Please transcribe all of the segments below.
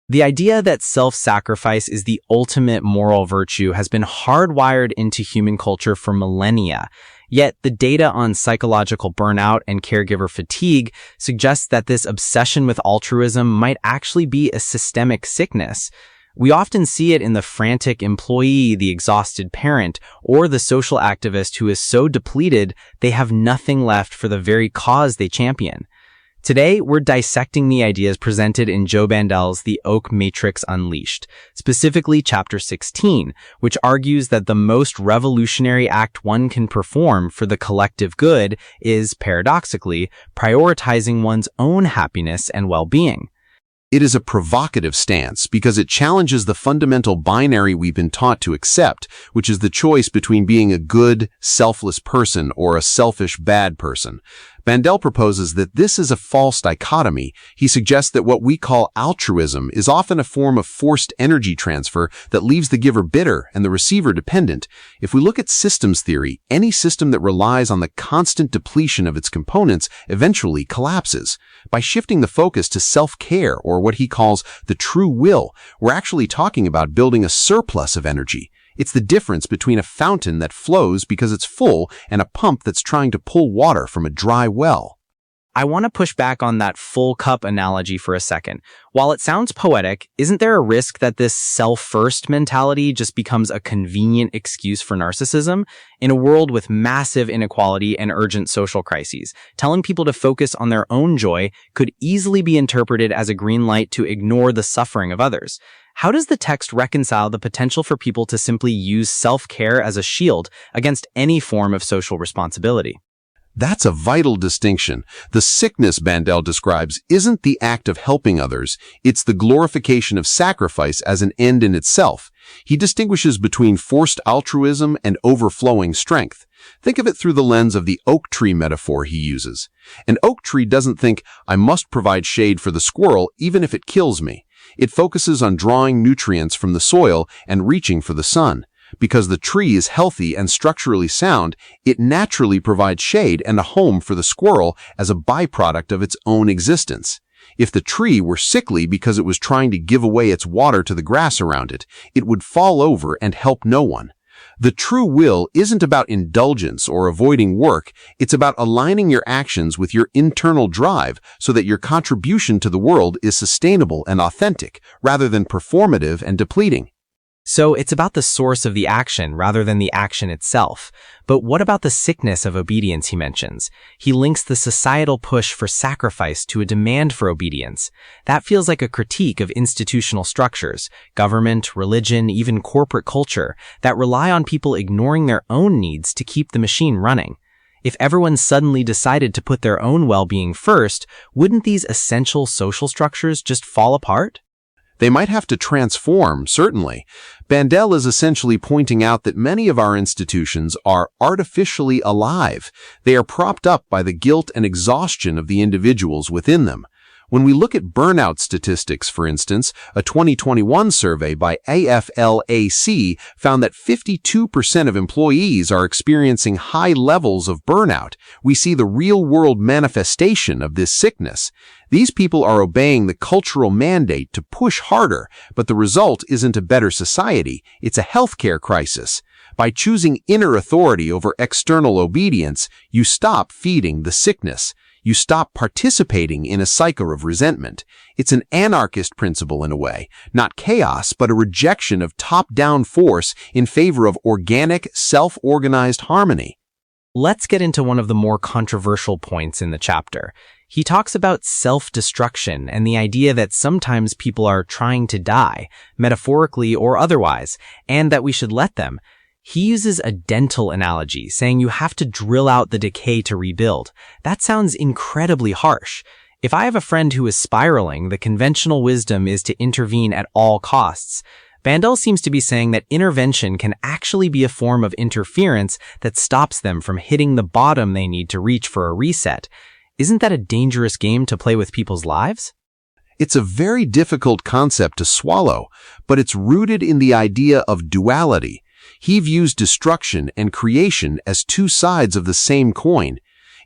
The idea that self-sacrifice is the ultimate moral virtue has been hardwired into human culture for millennia. Yet, the data on psychological burnout and caregiver fatigue suggests that this obsession with altruism might actually be a systemic sickness. We often see it in the frantic employee, the exhausted parent, or the social activist who is so depleted they have nothing left for the very cause they champion. Today, we're dissecting the ideas presented in Joe Bandel's The Oak Matrix Unleashed, specifically Chapter 16, which argues that the most revolutionary act one can perform for the collective good is, paradoxically, prioritizing one's own happiness and well-being. It is a provocative stance because it challenges the fundamental binary we've been taught to accept, which is the choice between being a good, selfless person or a selfish, bad person. Bandel proposes that this is a false dichotomy. He suggests that what we call altruism is often a form of forced energy transfer that leaves the giver bitter and the receiver dependent. If we look at systems theory, any system that relies on the constant depletion of its components eventually collapses. By shifting the focus to self-care, or what he calls the true will, we're actually talking about building a surplus of energy. It's the difference between a fountain that flows because it's full and a pump that's trying to pull water from a dry well. I want to push back on that full cup analogy for a second. While it sounds poetic, isn't there a risk that this self-first mentality just becomes a convenient excuse for narcissism? In a world with massive inequality and urgent social crises, telling people to focus on their own joy could easily be interpreted as a green light to ignore the suffering of others. How does the text reconcile the potential for people to simply use self-care as a shield against any form of social responsibility? That's a vital distinction. The sickness Bandel describes isn't the act of helping others, it's the glorification of sacrifice as an end in itself. He distinguishes between forced altruism and overflowing strength. Think of it through the lens of the oak tree metaphor he uses. An oak tree doesn't think, I must provide shade for the squirrel even if it kills me. It focuses on drawing nutrients from the soil and reaching for the sun. Because the tree is healthy and structurally sound, it naturally provides shade and a home for the squirrel as a byproduct of its own existence. If the tree were sickly because it was trying to give away its water to the grass around it, it would fall over and help no one. The true will isn't about indulgence or avoiding work, it's about aligning your actions with your internal drive so that your contribution to the world is sustainable and authentic, rather than performative and depleting. So it's about the source of the action rather than the action itself. But what about the sickness of obedience he mentions? He links the societal push for sacrifice to a demand for obedience. That feels like a critique of institutional structures, government, religion, even corporate culture, that rely on people ignoring their own needs to keep the machine running. If everyone suddenly decided to put their own well-being first, wouldn't these essential social structures just fall apart? They might have to transform, certainly. Bandel is essentially pointing out that many of our institutions are artificially alive. They are propped up by the guilt and exhaustion of the individuals within them. When we look at burnout statistics, for instance, a 2021 survey by AFLAC found that 52% of employees are experiencing high levels of burnout. We see the real-world manifestation of this sickness. These people are obeying the cultural mandate to push harder, but the result isn't a better society, it's a healthcare crisis. By choosing inner authority over external obedience, you stop feeding the sickness. You stop participating in a cycle of resentment. It's an anarchist principle in a way, not chaos, but a rejection of top-down force in favor of organic, self-organized harmony. Let's get into one of the more controversial points in the chapter. He talks about self-destruction and the idea that sometimes people are trying to die, metaphorically or otherwise, and that we should let them. He uses a dental analogy, saying you have to drill out the decay to rebuild. That sounds incredibly harsh. If I have a friend who is spiraling, the conventional wisdom is to intervene at all costs. Bandel seems to be saying that intervention can actually be a form of interference that stops them from hitting the bottom they need to reach for a reset. Isn't that a dangerous game to play with people's lives? It's a very difficult concept to swallow, but it's rooted in the idea of duality. He views destruction and creation as two sides of the same coin.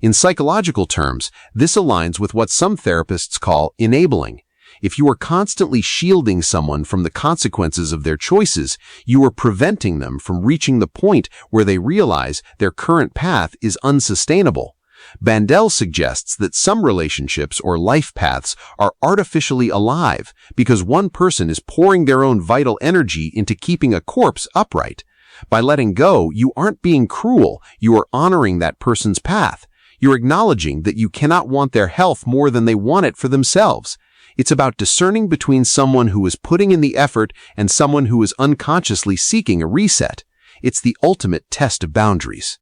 In psychological terms, this aligns with what some therapists call enabling. If you are constantly shielding someone from the consequences of their choices, you are preventing them from reaching the point where they realize their current path is unsustainable. Bandel suggests that some relationships or life paths are artificially alive because one person is pouring their own vital energy into keeping a corpse upright. By letting go, you aren't being cruel, you are honoring that person's path. You're acknowledging that you cannot want their health more than they want it for themselves. It's about discerning between someone who is putting in the effort and someone who is unconsciously seeking a reset. It's the ultimate test of boundaries.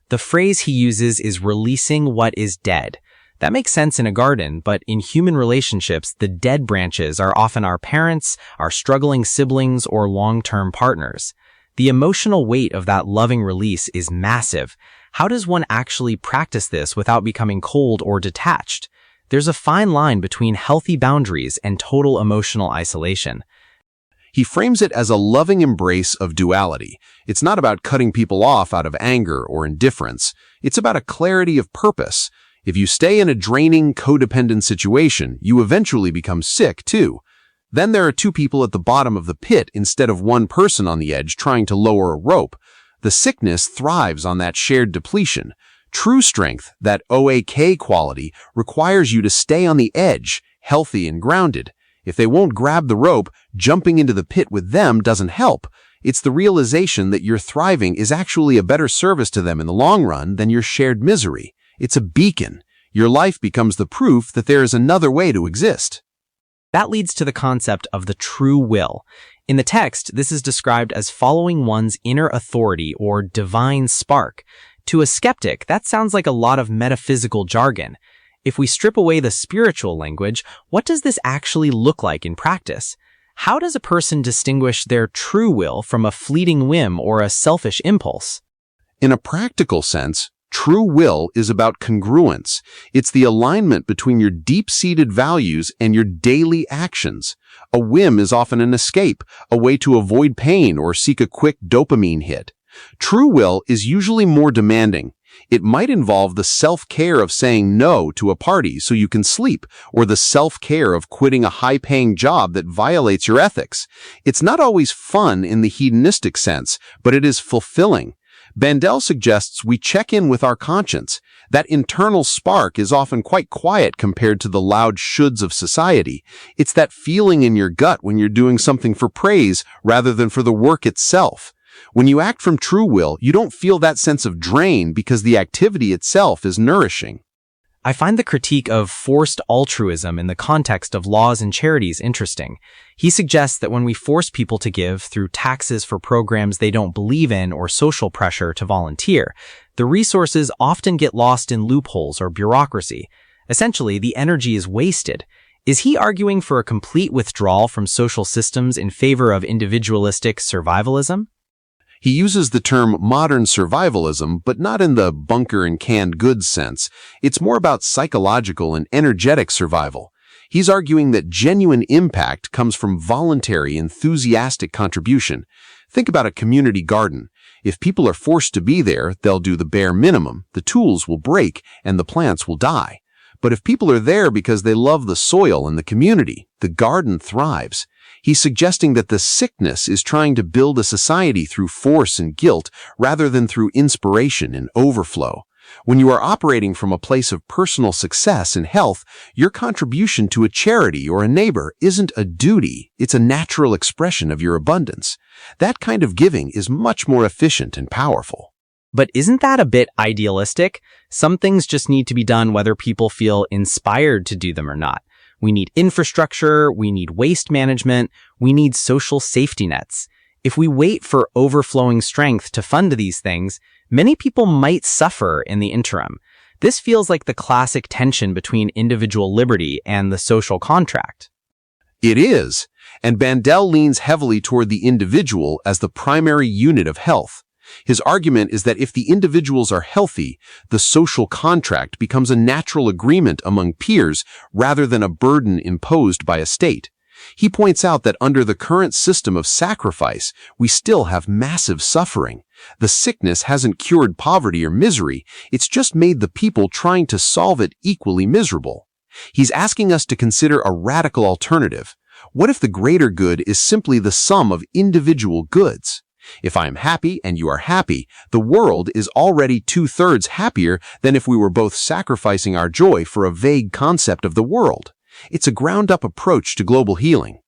The phrase he uses is releasing what is dead. That makes sense in a garden, but in human relationships, the dead branches are often our parents, our struggling siblings, or long-term partners. The emotional weight of that loving release is massive. How does one actually practice this without becoming cold or detached? There's a fine line between healthy boundaries and total emotional isolation. He frames it as a loving embrace of duality. It's not about cutting people off out of anger or indifference. It's about a clarity of purpose. If you stay in a draining, codependent situation, you eventually become sick too. Then there are two people at the bottom of the pit instead of one person on the edge trying to lower a rope. The sickness thrives on that shared depletion. True strength, that OAK quality, requires you to stay on the edge, healthy and grounded. If they won't grab the rope, jumping into the pit with them doesn't help. It's the realization that your thriving is actually a better service to them in the long run than your shared misery. It's a beacon. Your life becomes the proof that there is another way to exist. That leads to the concept of the true will. In the text, this is described as following one's inner authority or divine spark. To a skeptic, that sounds like a lot of metaphysical jargon. If we strip away the spiritual language, what does this actually look like in practice? How does a person distinguish their true will from a fleeting whim or a selfish impulse? In a practical sense, true will is about congruence. It's the alignment between your deep-seated values and your daily actions. A whim is often an escape, a way to avoid pain or seek a quick dopamine hit. True will is usually more demanding. It might involve the self-care of saying no to a party so you can sleep, or the self-care of quitting a high-paying job that violates your ethics. It's not always fun in the hedonistic sense, but it is fulfilling. Bandel suggests we check in with our conscience. That internal spark is often quite quiet compared to the loud shoulds of society. It's that feeling in your gut when you're doing something for praise rather than for the work itself. When you act from true will, you don't feel that sense of drain because the activity itself is nourishing. I find the critique of forced altruism in the context of laws and charities interesting. He suggests that when we force people to give through taxes for programs they don't believe in or social pressure to volunteer, the resources often get lost in loopholes or bureaucracy. Essentially, the energy is wasted. Is he arguing for a complete withdrawal from social systems in favor of individualistic survivalism? He uses the term modern survivalism, but not in the bunker and canned goods sense. It's more about psychological and energetic survival. He's arguing that genuine impact comes from voluntary, enthusiastic contribution. Think about a community garden. If people are forced to be there, they'll do the bare minimum. The tools will break and the plants will die. But if people are there because they love the soil and the community, the garden thrives. He's suggesting that the sickness is trying to build a society through force and guilt rather than through inspiration and overflow. When you are operating from a place of personal success and health, your contribution to a charity or a neighbor isn't a duty, it's a natural expression of your abundance. That kind of giving is much more efficient and powerful. But isn't that a bit idealistic? Some things just need to be done whether people feel inspired to do them or not. We need infrastructure, we need waste management, we need social safety nets. If we wait for overflowing strength to fund these things, many people might suffer in the interim. This feels like the classic tension between individual liberty and the social contract. It is, and Bandel leans heavily toward the individual as the primary unit of health. His argument is that if the individuals are healthy, the social contract becomes a natural agreement among peers rather than a burden imposed by a state. He points out that under the current system of sacrifice, we still have massive suffering. The sickness hasn't cured poverty or misery, it's just made the people trying to solve it equally miserable. He's asking us to consider a radical alternative. What if the greater good is simply the sum of individual goods? If I am happy and you are happy, the world is already 2/3 happier than if we were both sacrificing our joy for a vague concept of the world. It's a ground-up approach to global healing.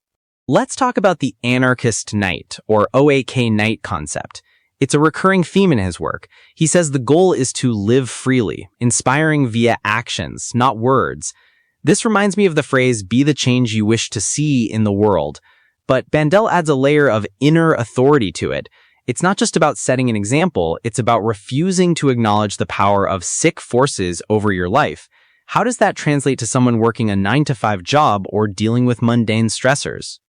Let's talk about the anarchist knight, or OAK knight concept. It's a recurring theme in his work. He says the goal is to live freely, inspiring via actions, not words. This reminds me of the phrase, "be the change you wish to see in the world." But Bandel adds a layer of inner authority to it. It's not just about setting an example, it's about refusing to acknowledge the power of sick forces over your life. How does that translate to someone working a 9-to-5 job or dealing with mundane stressors?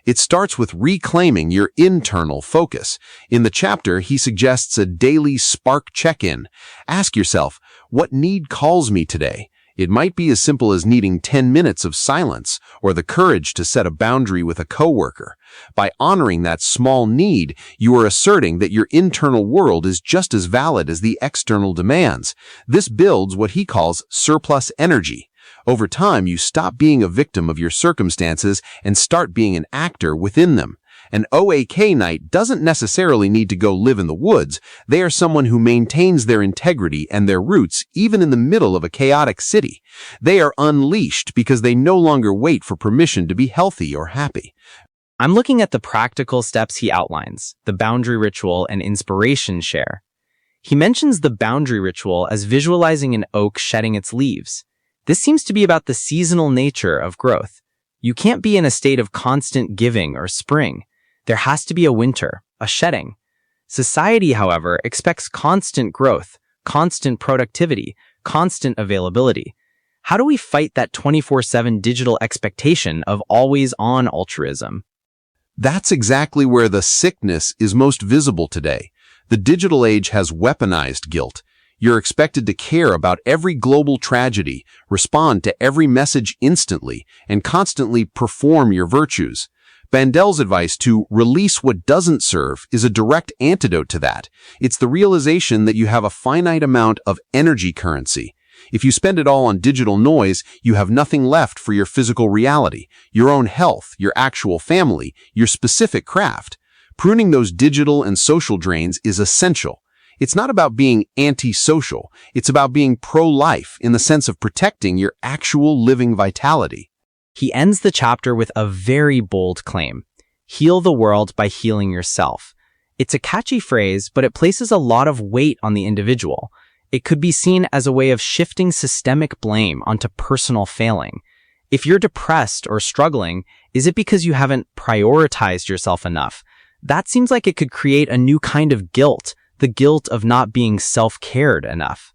It starts with reclaiming your internal focus. In the chapter, he suggests a daily spark check-in. Ask yourself, what need calls me today? It might be as simple as needing 10 minutes of silence or the courage to set a boundary with a coworker. By honoring that small need, you are asserting that your internal world is just as valid as the external demands. This builds what he calls surplus energy. Over time, you stop being a victim of your circumstances and start being an actor within them. An OAK knight doesn't necessarily need to go live in the woods. They are someone who maintains their integrity and their roots even in the middle of a chaotic city. They are unleashed because they no longer wait for permission to be healthy or happy. I'm looking at the practical steps he outlines, the boundary ritual and inspiration share. He mentions the boundary ritual as visualizing an oak shedding its leaves. This seems to be about the seasonal nature of growth. You can't be in a state of constant giving or spring. There has to be a winter, a shedding. Society, however, expects constant growth, constant productivity, constant availability. How do we fight that 24/7 digital expectation of always-on altruism? That's exactly where the sickness is most visible today. The digital age has weaponized guilt. You're expected to care about every global tragedy, respond to every message instantly, and constantly perform your virtues. Bandel's advice to release what doesn't serve is a direct antidote to that. It's the realization that you have a finite amount of energy currency. If you spend it all on digital noise, you have nothing left for your physical reality, your own health, your actual family, your specific craft. Pruning those digital and social drains is essential. It's not about being anti-social. It's about being pro-life in the sense of protecting your actual living vitality. He ends the chapter with a very bold claim. Heal the world by healing yourself. It's a catchy phrase, but it places a lot of weight on the individual. It could be seen as a way of shifting systemic blame onto personal failing. If you're depressed or struggling, is it because you haven't prioritized yourself enough? That seems like it could create a new kind of guilt, the guilt of not being self-cared enough.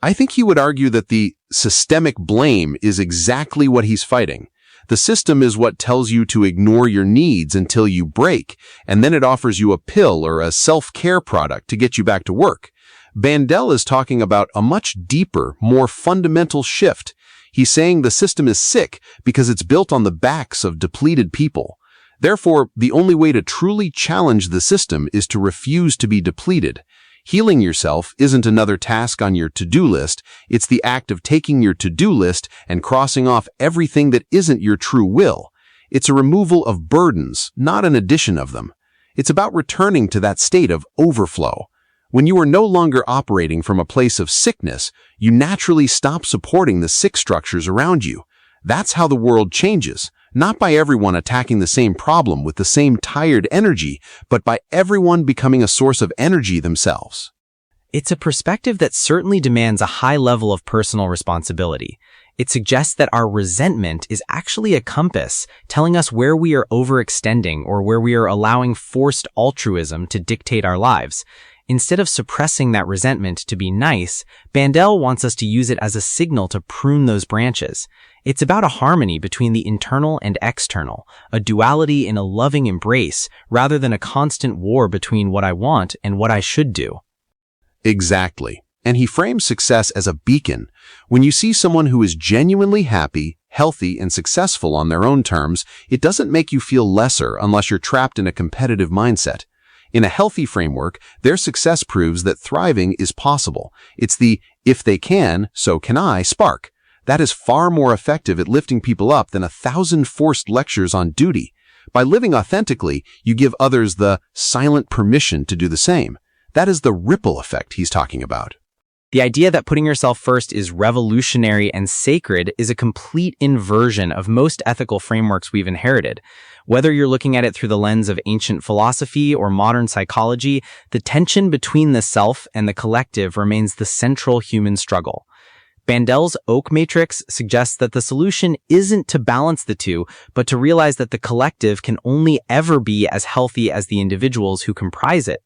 I think he would argue that the systemic blame is exactly what he's fighting. The system is what tells you to ignore your needs until you break, and then it offers you a pill or a self-care product to get you back to work. Bandel is talking about a much deeper, more fundamental shift. He's saying the system is sick because it's built on the backs of depleted people. Therefore, the only way to truly challenge the system is to refuse to be depleted. Healing yourself isn't another task on your to-do list. It's the act of taking your to-do list and crossing off everything that isn't your true will. It's a removal of burdens, not an addition of them. It's about returning to that state of overflow. When you are no longer operating from a place of sickness, you naturally stop supporting the sick structures around you. That's how the world changes. Not by everyone attacking the same problem with the same tired energy, but by everyone becoming a source of energy themselves. It's a perspective that certainly demands a high level of personal responsibility. It suggests that our resentment is actually a compass, telling us where we are overextending or where we are allowing forced altruism to dictate our lives. Instead of suppressing that resentment to be nice, Bandel wants us to use it as a signal to prune those branches. It's about a harmony between the internal and external, a duality in a loving embrace, rather than a constant war between what I want and what I should do. Exactly. And he frames success as a beacon. When you see someone who is genuinely happy, healthy, and successful on their own terms, it doesn't make you feel lesser unless you're trapped in a competitive mindset. In a healthy framework, their success proves that thriving is possible. It's the "if they can, so can I" spark. That is far more effective at lifting people up than 1,000 forced lectures on duty. By living authentically, you give others the silent permission to do the same. That is the ripple effect he's talking about. The idea that putting yourself first is revolutionary and sacred is a complete inversion of most ethical frameworks we've inherited. Whether you're looking at it through the lens of ancient philosophy or modern psychology, the tension between the self and the collective remains the central human struggle. Bandel's oak matrix suggests that the solution isn't to balance the two, but to realize that the collective can only ever be as healthy as the individuals who comprise it.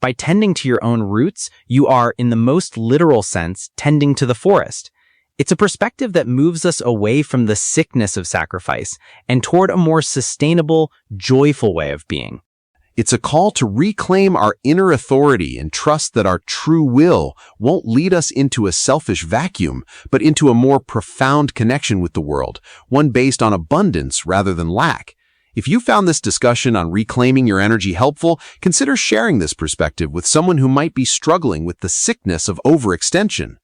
By tending to your own roots, you are, in the most literal sense, tending to the forest. It's a perspective that moves us away from the sickness of sacrifice and toward a more sustainable, joyful way of being. It's a call to reclaim our inner authority and trust that our true will won't lead us into a selfish vacuum, but into a more profound connection with the world, one based on abundance rather than lack. If you found this discussion on reclaiming your energy helpful, consider sharing this perspective with someone who might be struggling with the sickness of overextension.